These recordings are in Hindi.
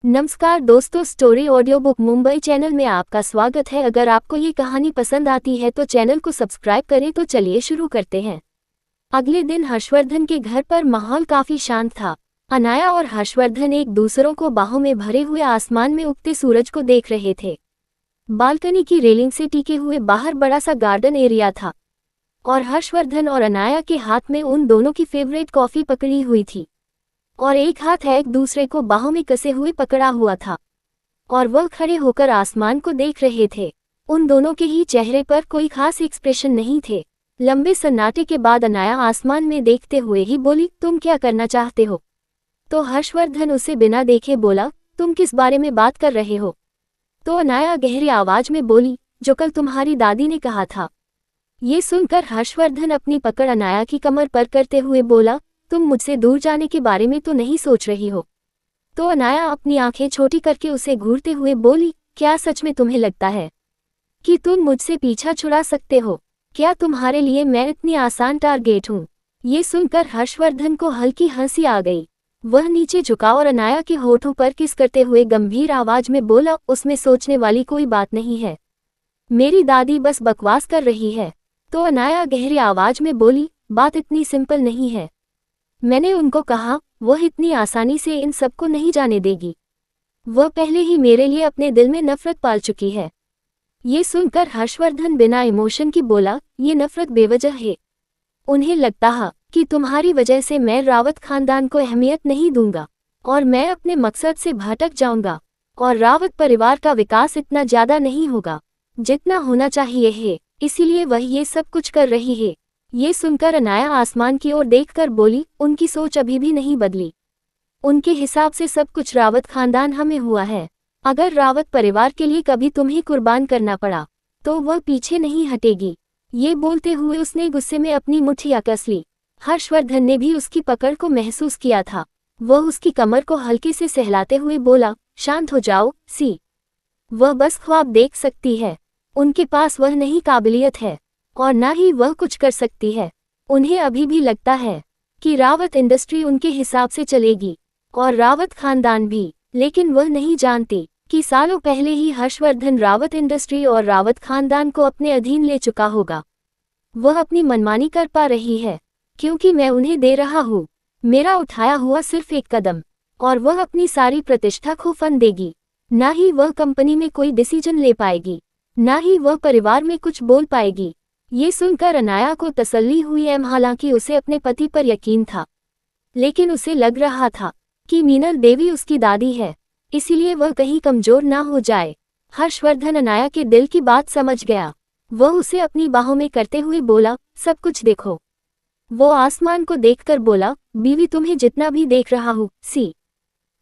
नमस्कार दोस्तों, story audio book Mumbai channel में आपका स्वागत है। अगर आपको ये कहानी पसंद आती है तो चैनल को सब्सक्राइब करें। तो चलिए शुरू करते हैं। अगले दिन हर्षवर्धन के घर पर माहौल काफी शांत था। अनाया और हर्षवर्धन एक दूसरों को बाहों में भरे हुए आसमान में उगते सूरज को देख रहे थे। बालकनी की रेलिंग से टिके हुए बाहर बड़ा सा गार्डन एरिया था और हर्षवर्धन और अनाया के हाथ में उन दोनों की फेवरेट कॉफी पकड़ी हुई थी और एक हाथ एक दूसरे को बाहों में कसे हुए पकड़ा हुआ था और वह खड़े होकर आसमान को देख रहे थे। उन दोनों के ही चेहरे पर कोई खास एक्सप्रेशन नहीं थे। लंबे सन्नाटे के बाद अनाया आसमान में देखते हुए ही बोली, तुम क्या करना चाहते हो? तो हर्षवर्धन उसे बिना देखे बोला, तुम किस बारे में बात कर रहे हो? तो अनाया गहरी आवाज में बोली, जो कल तुम्हारी दादी ने कहा था। ये सुनकर हर्षवर्धन अपनी पकड़ अनाया की कमर पर करते हुए बोला, तुम मुझसे दूर जाने के बारे में तो नहीं सोच रही हो? तो अनाया अपनी आंखें छोटी करके उसे घूरते हुए बोली, क्या सच में तुम्हें लगता है कि तुम मुझसे पीछा छुड़ा सकते हो? क्या तुम्हारे लिए मैं इतनी आसान टारगेट हूँ? ये सुनकर हर्षवर्धन को हल्की हंसी आ गई। वह नीचे झुका और अनाया के होठों पर किस करते हुए गंभीर आवाज में बोला, उसमें सोचने वाली कोई बात नहीं है। मेरी दादी बस बकवास कर रही है। तो अनाया गहरी आवाज में बोली, बात इतनी सिंपल नहीं है। मैंने उनको कहा, वह इतनी आसानी से इन सबको नहीं जाने देगी। वह पहले ही मेरे लिए अपने दिल में नफरत पाल चुकी है। ये सुनकर हर्षवर्धन बिना इमोशन की बोला, ये नफरत बेवजह है। उन्हें लगता है कि तुम्हारी वजह से मैं रावत खानदान को अहमियत नहीं दूंगा और मैं अपने मकसद से भटक जाऊंगा और रावत परिवार का विकास इतना ज्यादा नहीं होगा जितना होना चाहिए है, इसीलिए वह ये सब कुछ कर रही है। ये सुनकर अनाया आसमान की ओर देखकर बोली, उनकी सोच अभी भी नहीं बदली। उनके हिसाब से सब कुछ रावत खानदान हमें हुआ है। अगर रावत परिवार के लिए कभी तुम्हें कुर्बान करना पड़ा तो वह पीछे नहीं हटेगी। ये बोलते हुए उसने गुस्से में अपनी मुट्ठियां कस ली। हर्षवर्धन ने भी उसकी पकड़ को महसूस किया था। वह उसकी कमर को हल्के से सहलाते हुए बोला, शांत हो जाओ सी। वह बस ख्वाब देख सकती है। उनके पास वह नहीं काबिलियत है और ना ही वह कुछ कर सकती है। उन्हें अभी भी लगता है कि रावत इंडस्ट्री उनके हिसाब से चलेगी और रावत खानदान भी, लेकिन वह नहीं जानती कि सालों पहले ही हर्षवर्धन रावत इंडस्ट्री और रावत खानदान को अपने अधीन ले चुका होगा। वह अपनी मनमानी कर पा रही है क्योंकि मैं उन्हें दे रहा हूँ मेरा उठाया हुआ सिर्फ एक कदम और वह अपनी सारी प्रतिष्ठा को फन देगी। ना ही वह कंपनी में कोई डिसीजन ले पाएगी, ना ही वह परिवार में कुछ बोल पाएगी। ये सुनकर अनाया को तसल्ली हुई हालांकि उसे अपने पति पर यकीन था, लेकिन उसे लग रहा था कि मीनल देवी उसकी दादी है, इसीलिए वह कहीं कमजोर ना हो जाए। हर्षवर्धन अनाया के दिल की बात समझ गया। वह उसे अपनी बाहों में करते हुए बोला, सब कुछ देखो। वो आसमान को देखकर बोला, बीवी तुम्हें जितना भी देख रहा हूँ सी,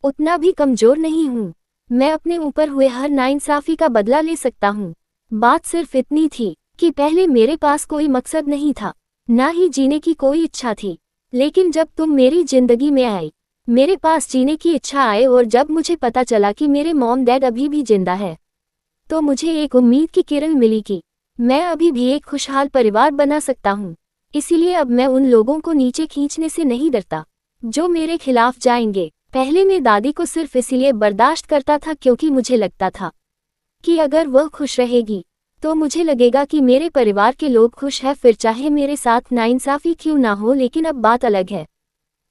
उतना भी कमजोर नहीं हूँ। मैं अपने ऊपर हुए हर नाइंसाफी का बदला ले सकता हूँ। बात सिर्फ इतनी थी कि पहले मेरे पास कोई मकसद नहीं था, ना ही जीने की कोई इच्छा थी, लेकिन जब तुम मेरी जिंदगी में आई मेरे पास जीने की इच्छा आए और जब मुझे पता चला कि मेरे मॉम डैड अभी भी जिंदा है तो मुझे एक उम्मीद की किरण मिली कि मैं अभी भी एक खुशहाल परिवार बना सकता हूँ। इसीलिए अब मैं उन लोगों को नीचे खींचने से नहीं डरता जो मेरे खिलाफ जाएंगे। पहले मैं दादी को सिर्फ इसलिए बर्दाश्त करता था क्योंकि मुझे लगता था कि अगर वह खुश रहेगी तो मुझे लगेगा कि मेरे परिवार के लोग खुश हैं, फिर चाहे मेरे साथ नाइंसाफी क्यों ना हो। लेकिन अब बात अलग है।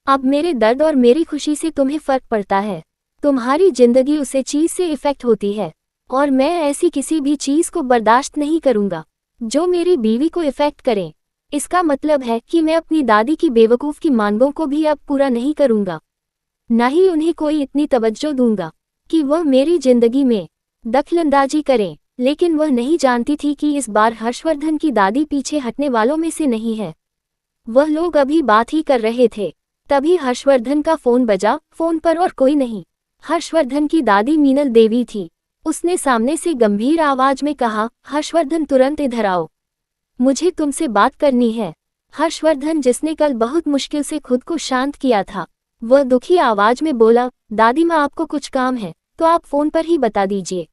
अब मेरे दर्द और मेरी खुशी से तुम्हें फर्क पड़ता है। तुम्हारी जिंदगी उसे चीज से इफेक्ट होती है और मैं ऐसी किसी भी चीज को बर्दाश्त नहीं करूंगा जो मेरी बीवी को इफेक्ट करे। इसका मतलब है कि मैं अपनी दादी की बेवकूफ की मांगों को भी अब पूरा नहीं करूंगा, न ही उन्हें कोई इतनी तवज्जो दूंगा कि वह मेरी जिंदगी में दखलंदाजी करें। लेकिन वह नहीं जानती थी कि इस बार हर्षवर्धन की दादी पीछे हटने वालों में से नहीं है। वह लोग अभी बात ही कर रहे थे, तभी हर्षवर्धन का फोन बजा। फोन पर और कोई नहीं, हर्षवर्धन की दादी मीनल देवी थी। उसने सामने से गंभीर आवाज में कहा, हर्षवर्धन तुरंत इधर आओ, मुझे तुमसे बात करनी है। हर्षवर्धन, जिसने कल बहुत मुश्किल से खुद को शांत किया था, वह दुखी आवाज में बोला, दादी माँ आपको कुछ काम है तो आप फोन पर ही बता दीजिए।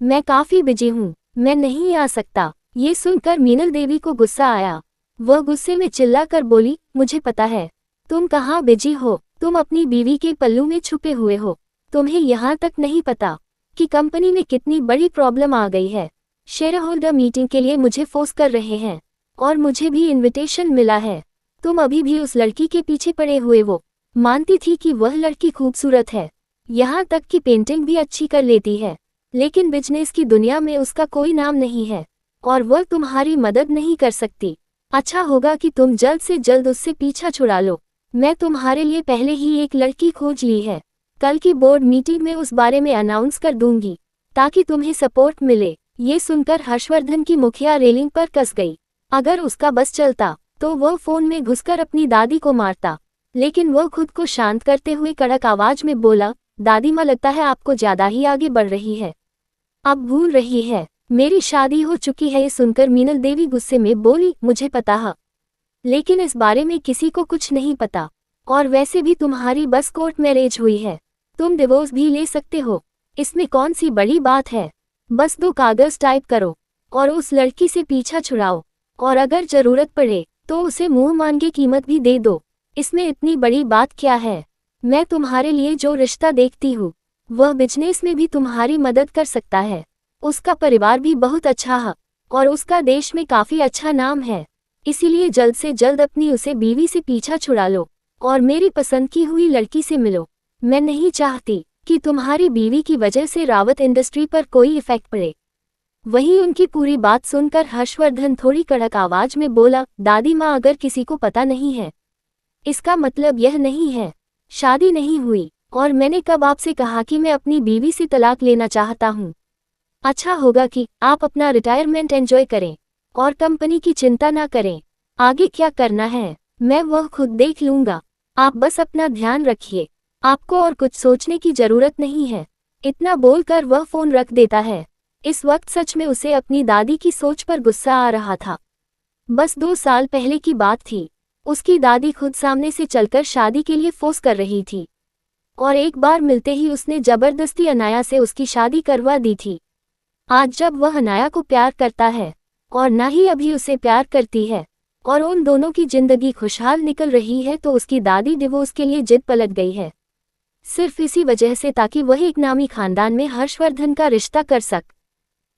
मैं काफी बिजी हूँ, मैं नहीं आ सकता। ये सुनकर मीनल देवी को गुस्सा आया। वह गुस्से में चिल्लाकर बोली, मुझे पता है तुम कहाँ बिजी हो, तुम अपनी बीवी के पल्लू में छुपे हुए हो। तुम्हें यहाँ तक नहीं पता कि कंपनी में कितनी बड़ी प्रॉब्लम आ गई है। शेयर होल्डर मीटिंग के लिए मुझे फोर्स कर रहे हैं और मुझे भी इनविटेशन मिला है। तुम अभी भी उस लड़की के पीछे पड़े हुए वो मानती थी कि वह लड़की खूबसूरत है, यहाँ तक कि पेंटिंग भी अच्छी कर लेती है, लेकिन बिजनेस की दुनिया में उसका कोई नाम नहीं है और वह तुम्हारी मदद नहीं कर सकती। अच्छा होगा कि तुम जल्द से जल्द उससे पीछा छुड़ा लो। मैं तुम्हारे लिए पहले ही एक लड़की खोज ली है। कल की बोर्ड मीटिंग में उस बारे में अनाउंस कर दूंगी ताकि तुम्हें सपोर्ट मिले। ये सुनकर हर्षवर्धन की मुखिया रेलिंग पर कस गई। अगर उसका बस चलता तो वह फोन में घुसकर अपनी दादी को मारता, लेकिन वह खुद को शांत करते हुए कड़क आवाज में बोला, दादी माँ लगता है आपको ज्यादा ही आगे बढ़ रही है, अब भूल रही है मेरी शादी हो चुकी है। ये सुनकर मीनल देवी गुस्से में बोली, मुझे पता है, लेकिन इस बारे में किसी को कुछ नहीं पता, और वैसे भी तुम्हारी बस कोर्ट मैरिज हुई है, तुम डिवोर्स भी ले सकते हो, इसमें कौन सी बड़ी बात है। बस 2 कागज टाइप करो और उस लड़की से पीछा छुड़ाओ, और अगर जरूरत पड़े तो उसे मुंह मांगे कीमत भी दे दो। इसमें इतनी बड़ी बात क्या है। मैं तुम्हारे लिए जो रिश्ता देखती हूँ वह बिजनेस में भी तुम्हारी मदद कर सकता है। उसका परिवार भी बहुत अच्छा है और उसका देश में काफी अच्छा नाम है, इसीलिए जल्द से जल्द अपनी उसे बीवी से पीछा छुड़ा लो और मेरी पसंद की हुई लड़की से मिलो। मैं नहीं चाहती कि तुम्हारी बीवी की वजह से रावत इंडस्ट्री पर कोई इफेक्ट पड़े। वहीं उनकी पूरी बात सुनकर हर्षवर्धन थोड़ी कड़क आवाज में बोला, दादी माँ अगर किसी को पता नहीं है इसका मतलब यह नहीं है शादी नहीं हुई, और मैंने कब आपसे कहा कि मैं अपनी बीवी से तलाक लेना चाहता हूँ। अच्छा होगा कि आप अपना रिटायरमेंट एंजॉय करें और कंपनी की चिंता ना करें। आगे क्या करना है मैं वह खुद देख लूंगा, आप बस अपना ध्यान रखिए, आपको और कुछ सोचने की जरूरत नहीं है। इतना बोलकर वह फोन रख देता है। इस वक्त सच में उसे अपनी दादी की सोच पर गुस्सा आ रहा था। बस 2 साल पहले की बात थी। उसकी दादी खुद सामने से चलकर शादी के लिए फोर्स कर रही थी और एक बार मिलते ही उसने जबरदस्ती अनाया से उसकी शादी करवा दी थी। आज जब वह अनाया को प्यार करता है और ना ही अभी उसे प्यार करती है और उन दोनों की जिंदगी खुशहाल निकल रही है, तो उसकी दादी डिवोर्स के लिए जिद पलट गई है, सिर्फ इसी वजह से ताकि वह एक नामी खानदान में हर्षवर्धन का रिश्ता कर सक।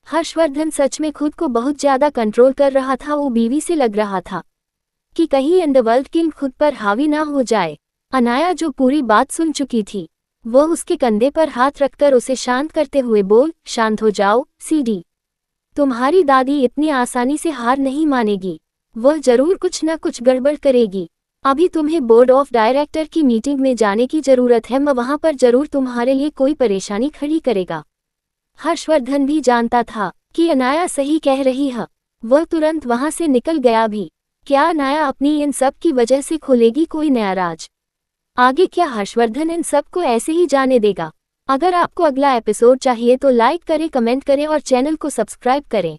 हर्षवर्धन सच में खुद को बहुत ज्यादा कंट्रोल कर रहा था। वो बीवी से लग रहा था कि कहीं अंडरवर्ल्ड किंग खुद पर हावी ना हो जाए। अनाया जो पूरी बात सुन चुकी थी, वह उसके कंधे पर हाथ रखकर उसे शांत करते हुए बोल, शांत हो जाओ सीडी, तुम्हारी दादी इतनी आसानी से हार नहीं मानेगी, वह जरूर कुछ न कुछ गड़बड़ करेगी। अभी तुम्हें बोर्ड ऑफ डायरेक्टर की मीटिंग में जाने की जरूरत है, मैं वहां पर जरूर तुम्हारे लिए कोई परेशानी खड़ी करेगा। हर्षवर्धन भी जानता था कि अनाया सही कह रही है, वह तुरंत वहां से निकल गया भी। क्या अनाया अपनी इन सब की वजह से खोलेगी कोई नया राज? आगे क्या हर्षवर्धन इन सब को ऐसे ही जाने देगा? अगर आपको अगला एपिसोड चाहिए तो लाइक करें, कमेंट करें और चैनल को सब्सक्राइब करें।